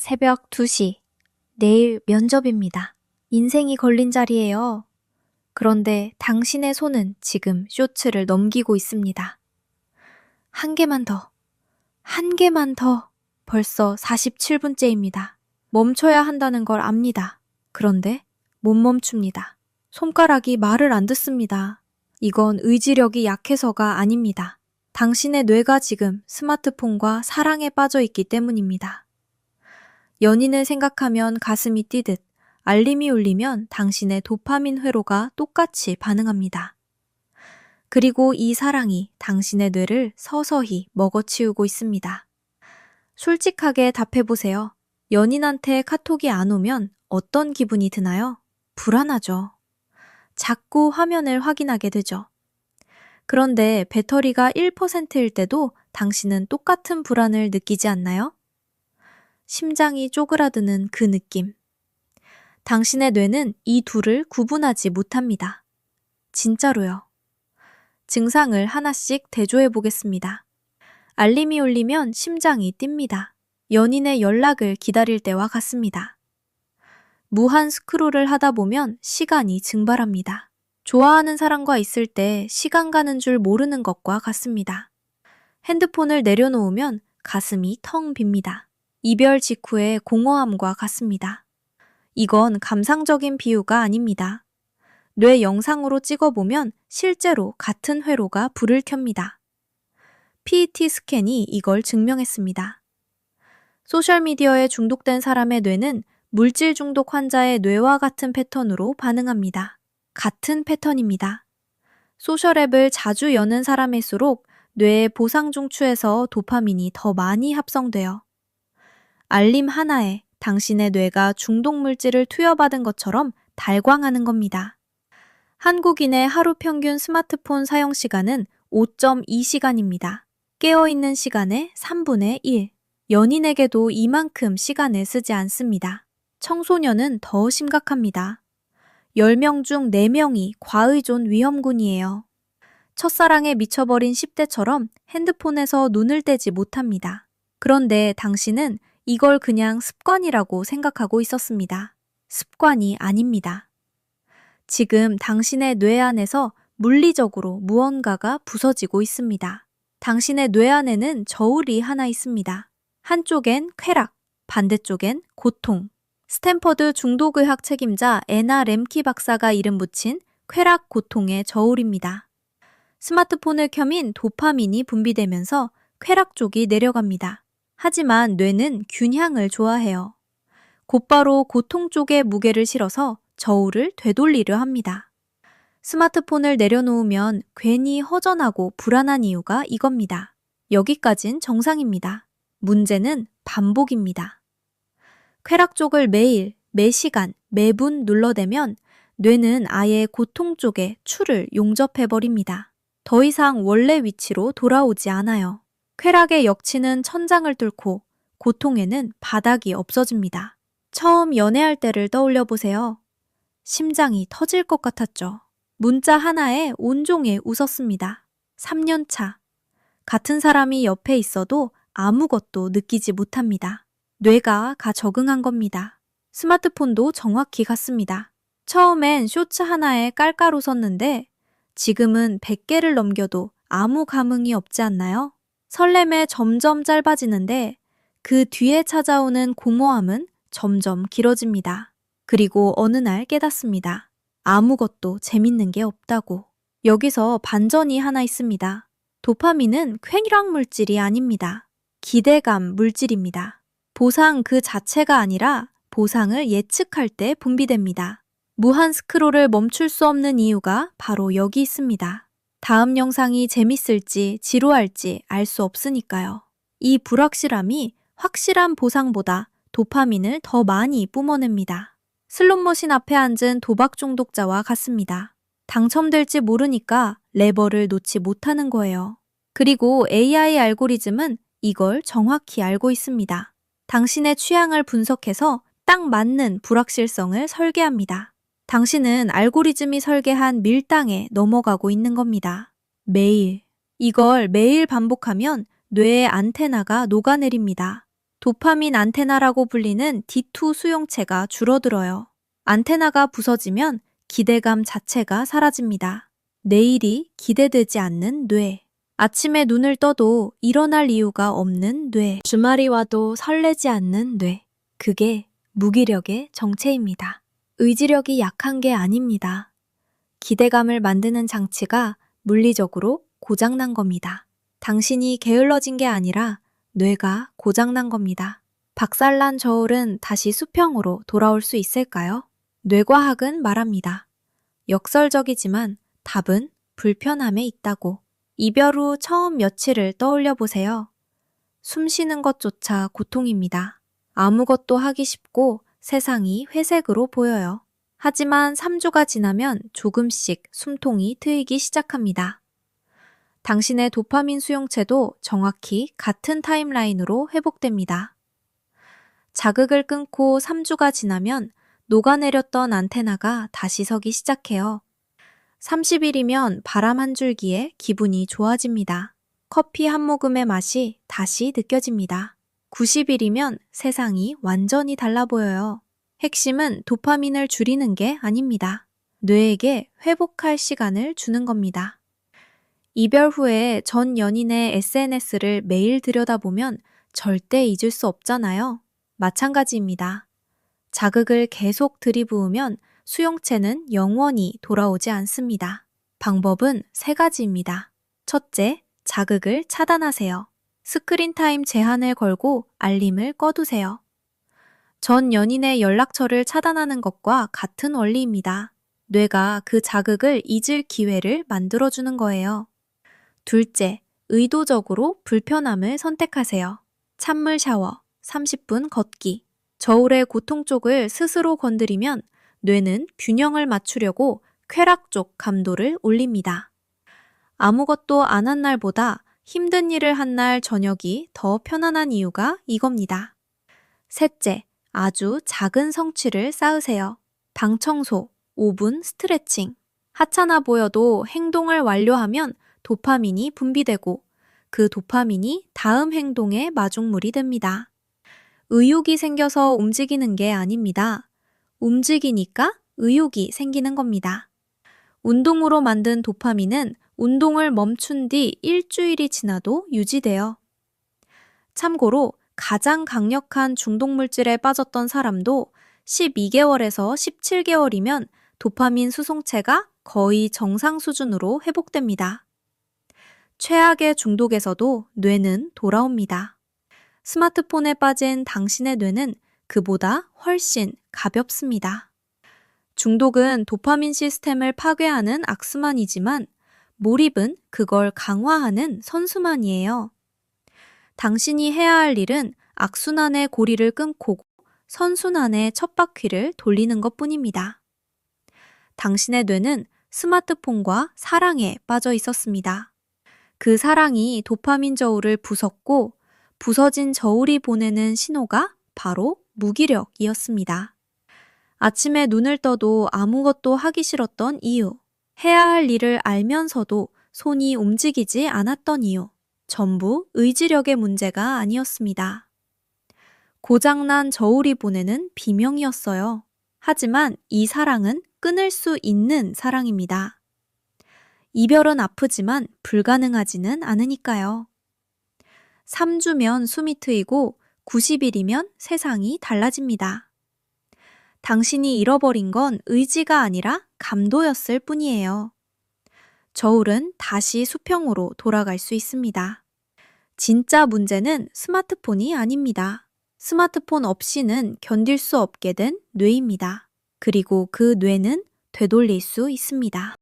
새벽 2시. 내일 면접입니다. 인생이 걸린 자리예요. 그런데 당신의 손은 지금 쇼츠를 넘기고 있습니다. 한 개만 더. 한 개만 더. 벌써 47분째입니다. 멈춰야 한다는 걸 압니다. 그런데 못 멈춥니다. 손가락이 말을 안 듣습니다. 이건 의지력이 약해서가 아닙니다. 당신의 뇌가 지금 스마트폰과 사랑에 빠져 있기 때문입니다. 연인을 생각하면 가슴이 뛰듯 알림이 울리면 당신의 도파민 회로가 똑같이 반응합니다. 그리고 이 사랑이 당신의 뇌를 서서히 먹어치우고 있습니다. 솔직하게 답해보세요. 연인한테 카톡이 안 오면 어떤 기분이 드나요? 불안하죠. 자꾸 화면을 확인하게 되죠. 그런데 배터리가 1%일 때도 당신은 똑같은 불안을 느끼지 않나요? 심장이 쪼그라드는 그 느낌. 당신의 뇌는 이 둘을 구분하지 못합니다. 진짜로요. 증상을 하나씩 대조해 보겠습니다. 알림이 울리면 심장이 뜁니다. 연인의 연락을 기다릴 때와 같습니다. 무한 스크롤을 하다 보면 시간이 증발합니다. 좋아하는 사람과 있을 때 시간 가는 줄 모르는 것과 같습니다. 핸드폰을 내려놓으면 가슴이 텅 빕니다. 이별 직후의 공허함과 같습니다. 이건 감상적인 비유가 아닙니다. 뇌 영상으로 찍어보면 실제로 같은 회로가 불을 켭니다. PET 스캔이 이걸 증명했습니다. 소셜미디어에 중독된 사람의 뇌는 물질 중독 환자의 뇌와 같은 패턴으로 반응합니다. 같은 패턴입니다. 소셜앱을 자주 여는 사람일수록 뇌의 보상 중추에서 도파민이 더 많이 합성돼요. 알림 하나에 당신의 뇌가 중독 물질을 투여받은 것처럼 달광하는 겁니다. 한국인의 하루 평균 스마트폰 사용 시간은 5.2시간입니다. 깨어있는 시간의 3분의 1. 연인에게도 이만큼 시간을 쓰지 않습니다. 청소년은 더 심각합니다. 10명 중 4명이 과의존 위험군이에요. 첫사랑에 미쳐버린 10대처럼 핸드폰에서 눈을 떼지 못합니다. 그런데 당신은 이걸 그냥 습관이라고 생각하고 있었습니다. 습관이 아닙니다. 지금 당신의 뇌 안에서 물리적으로 무언가가 부서지고 있습니다. 당신의 뇌 안에는 저울이 하나 있습니다. 한쪽엔 쾌락, 반대쪽엔 고통. 스탠퍼드 중독의학 책임자 애나 램키 박사가 이름 붙인 쾌락 고통의 저울입니다. 스마트폰을 켜면 도파민이 분비되면서 쾌락 쪽이 내려갑니다. 하지만 뇌는 균향을 좋아해요. 곧바로 고통 쪽에 무게를 실어서 저울을 되돌리려 합니다. 스마트폰을 내려놓으면 괜히 허전하고 불안한 이유가 이겁니다. 여기까진 정상입니다. 문제는 반복입니다. 쾌락 쪽을 매일, 매시간, 매분 눌러대면 뇌는 아예 고통 쪽에 추를 용접해버립니다. 더 이상 원래 위치로 돌아오지 않아요. 쾌락의 역치는 천장을 뚫고 고통에는 바닥이 없어집니다. 처음 연애할 때를 떠올려 보세요. 심장이 터질 것 같았죠. 문자 하나에 온종일 웃었습니다. 3년 차. 같은 사람이 옆에 있어도 아무것도 느끼지 못합니다. 뇌가 적응한 겁니다. 스마트폰도 정확히 같습니다. 처음엔 쇼츠 하나에 깔깔 웃었는데 지금은 100개를 넘겨도 아무 감흥이 없지 않나요? 설렘에 점점 짧아지는데 그 뒤에 찾아오는 공허함은 점점 길어집니다. 그리고 어느 날 깨닫습니다. 아무것도 재밌는 게 없다고. 여기서 반전이 하나 있습니다. 도파민은 쾌락 물질이 아닙니다. 기대감 물질입니다. 보상 그 자체가 아니라 보상을 예측할 때 분비됩니다. 무한 스크롤을 멈출 수 없는 이유가 바로 여기 있습니다. 다음 영상이 재밌을지 지루할지 알 수 없으니까요. 이 불확실함이 확실한 보상보다 도파민을 더 많이 뿜어냅니다. 슬롯머신 앞에 앉은 도박 중독자와 같습니다. 당첨될지 모르니까 레버를 놓지 못하는 거예요. 그리고 AI 알고리즘은 이걸 정확히 알고 있습니다. 당신의 취향을 분석해서 딱 맞는 불확실성을 설계합니다. 당신은 알고리즘이 설계한 밀당에 넘어가고 있는 겁니다. 매일. 이걸 매일 반복하면 뇌의 안테나가 녹아내립니다. 도파민 안테나라고 불리는 D2 수용체가 줄어들어요. 안테나가 부서지면 기대감 자체가 사라집니다. 내일이 기대되지 않는 뇌. 아침에 눈을 떠도 일어날 이유가 없는 뇌. 주말이 와도 설레지 않는 뇌. 그게 무기력의 정체입니다. 의지력이 약한 게 아닙니다. 기대감을 만드는 장치가 물리적으로 고장난 겁니다. 당신이 게을러진 게 아니라 뇌가 고장난 겁니다. 박살난 저울은 다시 수평으로 돌아올 수 있을까요? 뇌과학은 말합니다. 역설적이지만 답은 불편함에 있다고. 이별 후 처음 며칠을 떠올려 보세요. 숨 쉬는 것조차 고통입니다. 아무것도 하기 쉽고 세상이 회색으로 보여요. 하지만 3주가 지나면 조금씩 숨통이 트이기 시작합니다. 당신의 도파민 수용체도 정확히 같은 타임라인으로 회복됩니다. 자극을 끊고 3주가 지나면 녹아내렸던 안테나가 다시 서기 시작해요. 30일이면 바람 한 줄기에 기분이 좋아집니다. 커피 한 모금의 맛이 다시 느껴집니다. 90일이면 세상이 완전히 달라 보여요. 핵심은 도파민을 줄이는 게 아닙니다. 뇌에게 회복할 시간을 주는 겁니다. 이별 후에 전 연인의 SNS를 매일 들여다보면 절대 잊을 수 없잖아요. 마찬가지입니다. 자극을 계속 들이부으면 수용체는 영원히 돌아오지 않습니다. 방법은 3가지입니다. 첫째, 자극을 차단하세요. 스크린 타임 제한을 걸고 알림을 꺼두세요. 전 연인의 연락처를 차단하는 것과 같은 원리입니다. 뇌가 그 자극을 잊을 기회를 만들어주는 거예요. 둘째, 의도적으로 불편함을 선택하세요. 찬물 샤워, 30분 걷기. 저울의 고통 쪽을 스스로 건드리면 뇌는 균형을 맞추려고 쾌락 쪽 감도를 올립니다. 아무것도 안 한 날보다 힘든 일을 한 날 저녁이 더 편안한 이유가 이겁니다. 셋째, 아주 작은 성취를 쌓으세요. 방 청소, 5분 스트레칭. 하찮아 보여도 행동을 완료하면 도파민이 분비되고 그 도파민이 다음 행동의 마중물이 됩니다. 의욕이 생겨서 움직이는 게 아닙니다. 움직이니까 의욕이 생기는 겁니다. 운동으로 만든 도파민은 운동을 멈춘 뒤 일주일이 지나도 유지돼요. 참고로 가장 강력한 중독물질에 빠졌던 사람도 12개월에서 17개월이면 도파민 수송체가 거의 정상 수준으로 회복됩니다. 최악의 중독에서도 뇌는 돌아옵니다. 스마트폰에 빠진 당신의 뇌는 그보다 훨씬 가볍습니다. 중독은 도파민 시스템을 파괴하는 악수만이지만 몰입은 그걸 강화하는 선수만이에요. 당신이 해야 할 일은 악순환의 고리를 끊고 선순환의 첫 바퀴를 돌리는 것뿐입니다. 당신의 뇌는 스마트폰과 사랑에 빠져 있었습니다. 그 사랑이 도파민 저울을 부쉈고 부서진 저울이 보내는 신호가 바로 무기력이었습니다. 아침에 눈을 떠도 아무것도 하기 싫었던 이유, 해야 할 일을 알면서도 손이 움직이지 않았던 이유, 전부 의지력의 문제가 아니었습니다. 고장난 저울이 보내는 비명이었어요. 하지만 이 사랑은 끊을 수 있는 사랑입니다. 이별은 아프지만 불가능하지는 않으니까요. 3주면 숨이 트이고 90일이면 세상이 달라집니다. 당신이 잃어버린 건 의지가 아니라 감도였을 뿐이에요. 저울은 다시 수평으로 돌아갈 수 있습니다. 진짜 문제는 스마트폰이 아닙니다. 스마트폰 없이는 견딜 수 없게 된 뇌입니다. 그리고 그 뇌는 되돌릴 수 있습니다.